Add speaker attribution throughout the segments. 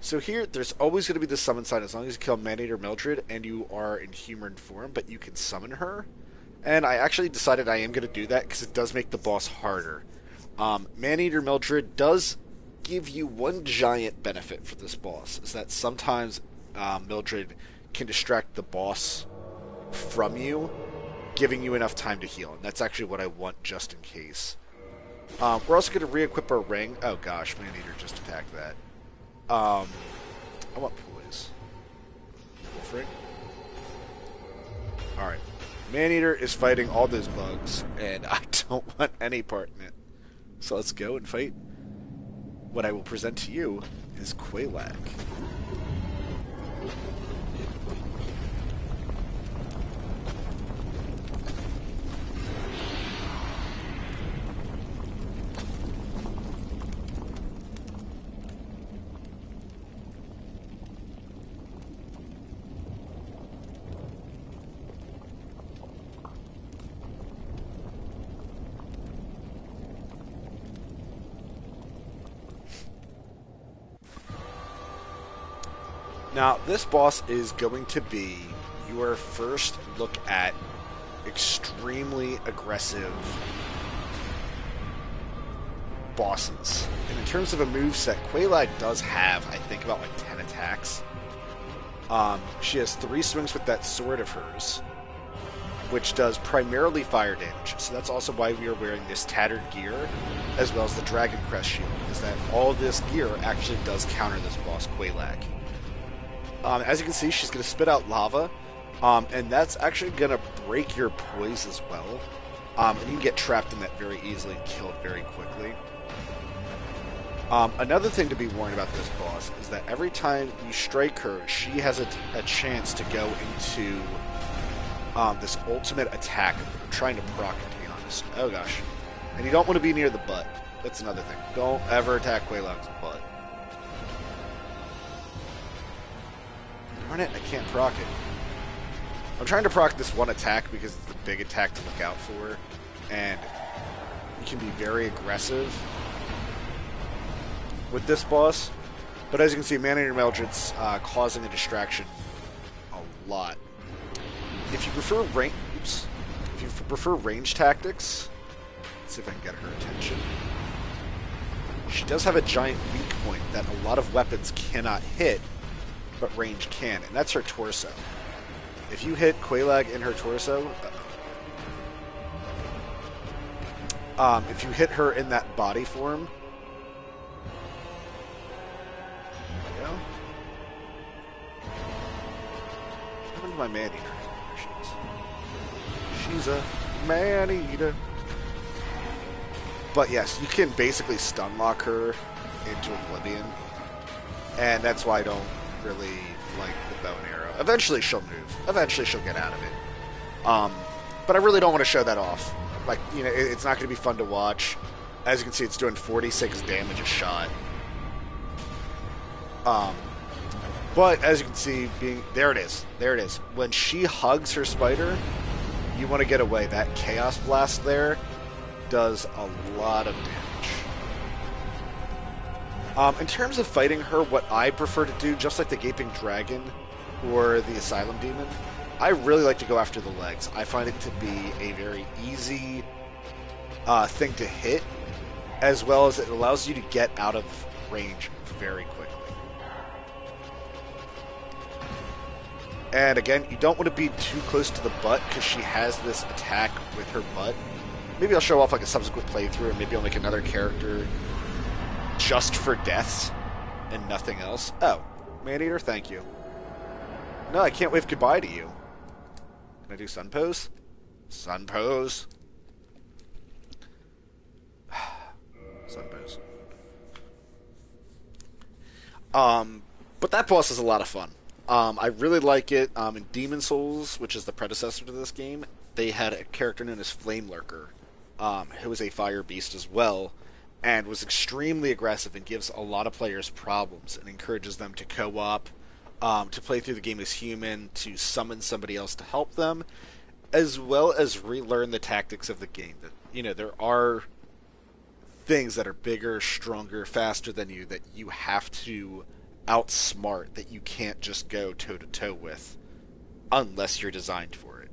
Speaker 1: So here, there's always going to be the summon sign as long as you kill Maneater Mildred and you are in human form, but you can summon her. And I actually decided I am going to do that because it does make the boss harder. Maneater Mildred does give you one giant benefit for this boss, is that sometimes Mildred can distract the boss from you, giving you enough time to heal. And that's actually what I want just in case. We're also going to re-equip our ring. Oh gosh, Maneater just attacked that. I want poise. Wolf ring. Alright. Maneater is fighting all those bugs, and I don't want any part in it. So let's go and fight. What I will present to you is Quelaag. Now, this boss is going to be your first look at extremely aggressive bosses. And in terms of a moveset, Quelaag does have, I think, about like 10 attacks. She has 3 swings with that sword of hers, which does primarily fire damage. So that's also why we are wearing this tattered gear, as well as the Dragon Crest shield, is that all this gear actually does counter this boss, Quelaag. As you can see, she's going to spit out lava, and that's actually going to break your poise as well. And you can get trapped in that very easily and killed very quickly. Another thing to be warned about this boss is that every time you strike her, she has a chance to go into this ultimate attack. I'm trying to proc it, to be honest. Oh gosh. And you don't want to be near the butt. That's another thing. Don't ever attack Quelaag's butt. Darn it, I can't proc it. I'm trying to proc this one attack because it's the big attack to look out for, and you can be very aggressive with this boss. But as you can see, Maneater Mildred's causing a distraction a lot. If you prefer range tactics, let's see if I can get her attention. She does have a giant weak point that a lot of weapons cannot hit, but range can, and that's her torso. If you hit Quelaag in her torso, if you hit her in that body form, there we go. What happened to my Maneater? She's a Maneater. But yes, you can basically stun lock her into oblivion, and that's why I don't really like the bow and arrow. Eventually she'll move. Eventually she'll get out of it. But I really don't want to show that off. Like, you know, it's not going to be fun to watch. As you can see, it's doing 46 damage a shot. But as you can see, there it is. There it is. When she hugs her spider, you want to get away. That Chaos Blast there does a lot of damage. In terms of fighting her, what I prefer to do, just like the Gaping Dragon or the Asylum Demon, I really like to go after the legs. I find it to be a very easy thing to hit, as well as it allows you to get out of range very quickly. And again, you don't want to be too close to the butt, because she has this attack with her butt. Maybe I'll show off like a subsequent playthrough, and maybe I'll make another character just for deaths and nothing else. Oh, Maneater, thank you. No, I can't wave goodbye to you. Can I do sun pose? Sun pose. Sun pose. But that boss is a lot of fun. I really like it. In Demon Souls, which is the predecessor to this game, they had a character known as Flame Lurker, who was a fire beast as well, and was extremely aggressive and gives a lot of players problems and encourages them to co-op, to play through the game as human, to summon somebody else to help them, as well as relearn the tactics of the game. That, you know, there are things that are bigger, stronger, faster than you that you have to outsmart that you can't just go toe to toe with unless you're designed for it.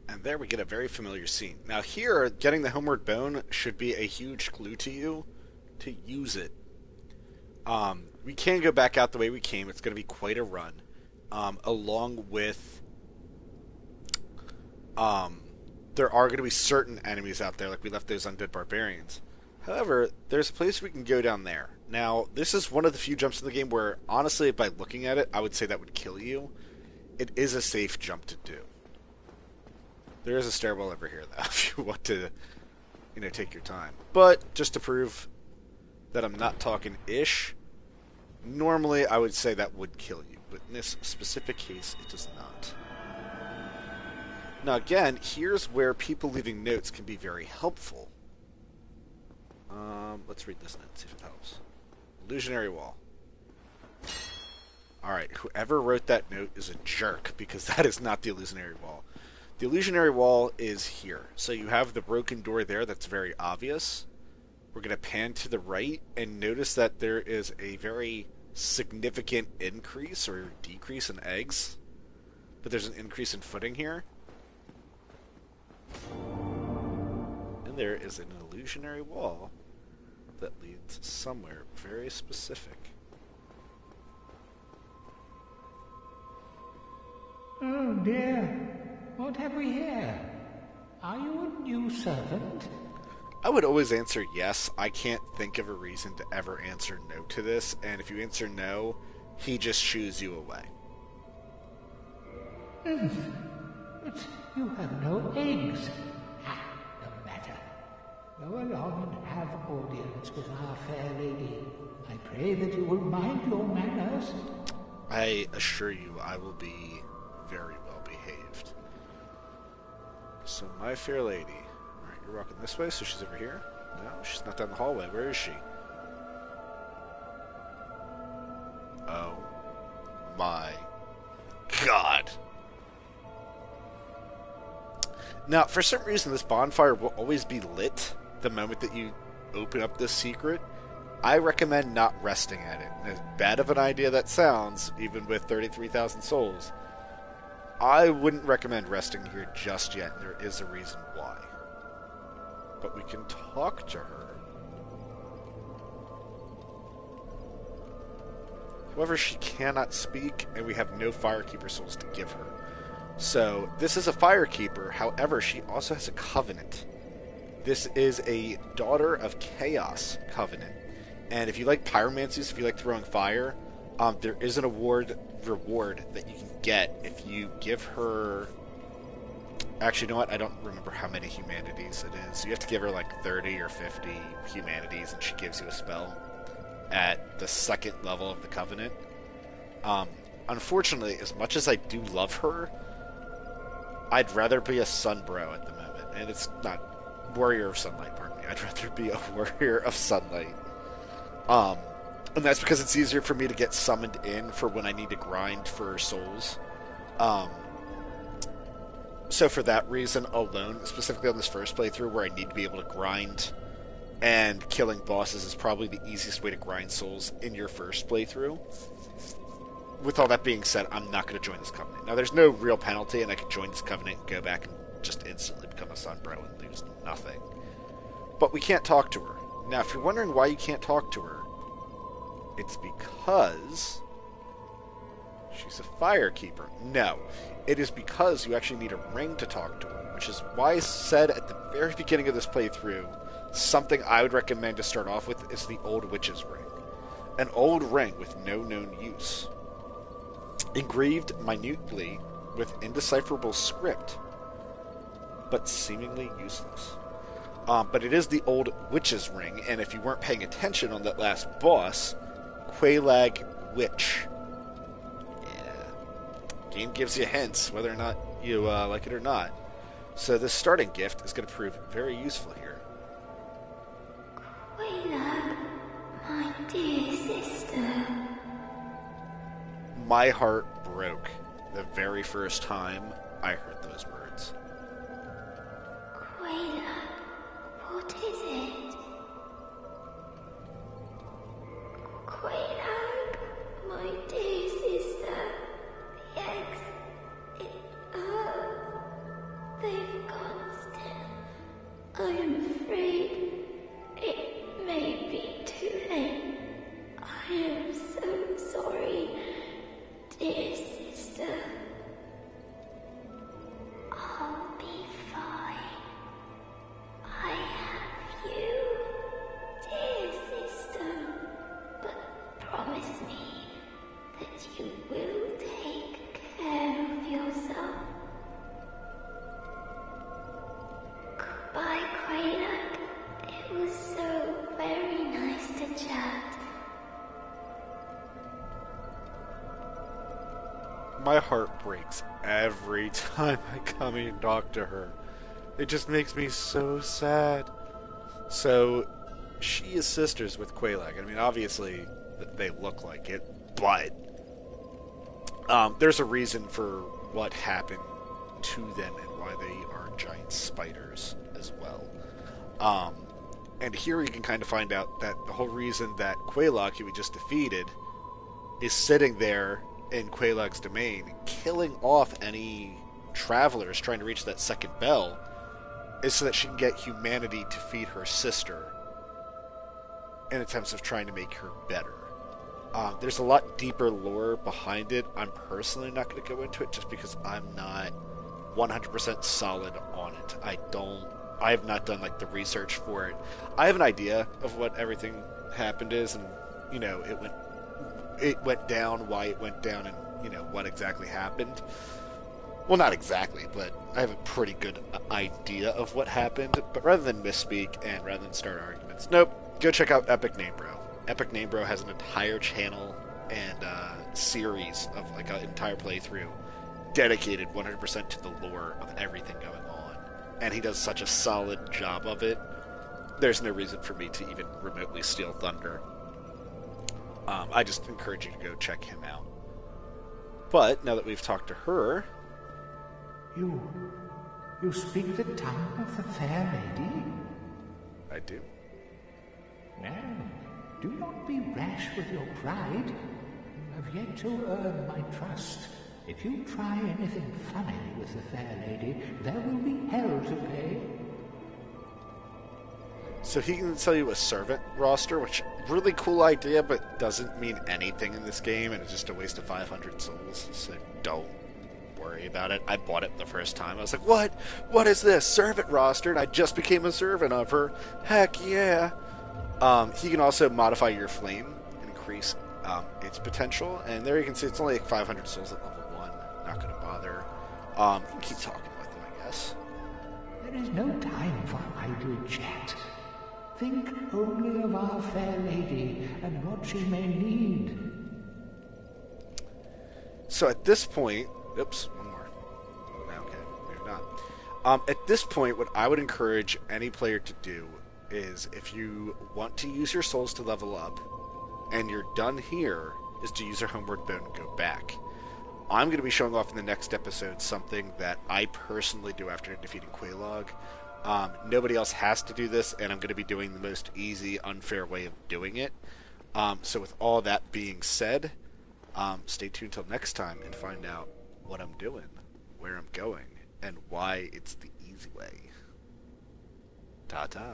Speaker 1: And there we get a very familiar scene. Now here, getting the Homeward Bone should be a huge clue to you to use it. We can go back out the way we came. It's going to be quite a run. Along with... there are going to be certain enemies out there, like we left those undead barbarians. However, there's a place we can go down there. Now, this is one of the few jumps in the game where, honestly, by looking at it, I would say that would kill you. It is a safe jump to do. There is a stairwell over here, though, if you want to, take your time. But, just to prove that I'm not talking ish, normally I would say that would kill you. But in this specific case, it does not. Now, again, here's where people leaving notes can be very helpful. Let's read this note, see if it helps. Illusionary wall. Alright, whoever wrote that note is a jerk, because that is not the illusionary wall. The illusionary wall is here. So you have the broken door there that's very obvious. We're going to pan to the right and notice that there is a very significant increase or decrease in eggs. But there's an increase in footing here. And there is an illusionary wall that leads somewhere very specific.
Speaker 2: Oh dear. What have we here? Are you a new servant?
Speaker 1: I would always answer yes. I can't think of a reason to ever answer no to this, and if you answer no, he just shoos you away.
Speaker 2: But you have no eggs. No matter. Go along and have audience with our fair lady. I pray that you will mind your manners.
Speaker 1: I assure you I will be very well behaved. So, my fair lady. Alright, you're walking this way, so she's over here. No, she's not down the hallway. Where is she? Oh my god. Now, for some reason, this bonfire will always be lit the moment that you open up this secret. I recommend not resting at it. And as bad of an idea that sounds, even with 33,000 souls, I wouldn't recommend resting here just yet. There is a reason why. But we can talk to her. However, she cannot speak, and we have no Firekeeper souls to give her. So, this is a Firekeeper, however, she also has a covenant. This is a Daughter of Chaos covenant. And if you like pyromancies, if you like throwing fire, there is an reward that you can get if you give her... Actually, you know what? I don't remember how many humanities it is. You have to give her like 30 or 50 humanities, and she gives you a spell at the second level of the covenant. Unfortunately, as much as I do love her, I'd rather be a Sunbro at the moment. And it's not Warrior of Sunlight, pardon me. I'd rather be a Warrior of Sunlight. And that's because it's easier for me to get summoned in for when I need to grind for souls. So for that reason alone, specifically on this first playthrough where I need to be able to grind, and killing bosses is probably the easiest way to grind souls in your first playthrough. With all that being said, I'm not going to join this covenant. Now, there's no real penalty, and I could join this covenant and go back and just instantly become a Sunbro and lose nothing. But we can't talk to her. Now, if you're wondering why you can't talk to her, It's because she's a firekeeper. No, it is because you actually need a ring to talk to her, which is why I said at the very beginning of this playthrough, something I would recommend to start off with is the Old Witch's Ring. An old ring with no known use. Engraved minutely with indecipherable script, but seemingly useless. But it is the Old Witch's Ring, and if you weren't paying attention on that last boss, Quelaag Witch. Yeah. Game gives you hints, whether or not you like it or not. So this starting gift is going to prove very useful here.
Speaker 3: Quelaag, my dear sister.
Speaker 1: My heart broke the very first time I heard those words.
Speaker 3: Quelaag, what is it? Quelaag, my dear sister. The eggs, it hurts. They've gone still. I am afraid it may be too late. I am so sorry, dear sister. I'll be fine. I have you, dear sister. But promise me that you will take care of yourself. Goodbye, Quelaag. It was so very nice to chat.
Speaker 1: My heart breaks every time I come and talk to her. It just makes me so sad. So, she is sisters with Quelaag. I mean, obviously, they look like it, but there's a reason for what happened to them and why they are giant spiders as well. And here you can kind of find out that the whole reason that Quelaag, who we just defeated, is sitting there in Quelaag's domain, killing off any travelers trying to reach that second bell, is so that she can get humanity to feed her sister in attempts of trying to make her better. There's a lot deeper lore behind it. I'm personally not going to go into it just because I'm not 100% solid on it. I have not done like the research for it. I have an idea of what everything happened is, and it went down, why it went down, and what exactly happened. Well, not exactly, but I have a pretty good idea of what happened. But rather than misspeak and rather than start arguments, nope, go check out Epic Name Bro. Epic Name Bro has an entire channel and series of like an entire playthrough dedicated 100% to the lore of everything going on. And he does such a solid job of it, there's no reason for me to even remotely steal thunder. I just encourage you to go check him out. But now that we've talked to her...
Speaker 2: You speak the tongue of the fair lady?
Speaker 1: I do.
Speaker 2: Well, do not be rash with your pride. You have yet to earn my trust. If you try anything funny with the fair lady, there will be hell to pay.
Speaker 1: So he can sell you a servant roster, which really cool idea, but doesn't mean anything in this game, and it's just a waste of 500 souls, so don't worry about it. I bought it the first time. I was like, what? What is this? Servant roster? And I just became a servant of her. Heck yeah. He can also modify your flame and increase its potential, and there you can see it's only like 500 souls at level 1. Not going to bother. You can keep talking with him, I guess.
Speaker 2: There is no time for idle chat. Think only of our fair lady and what she may need.
Speaker 1: So at this point... Oops, one more. Okay, maybe not. At this point, what I would encourage any player to do is, if you want to use your souls to level up, and you're done here, is to use your Homeward Bone and go back. I'm going to be showing off in the next episode something that I personally do after defeating Quelaag. Nobody else has to do this, and I'm going to be doing the most easy, unfair way of doing it. So with all that being said, stay tuned till next time and find out what I'm doing, where I'm going, and why it's the easy way. Ta-ta.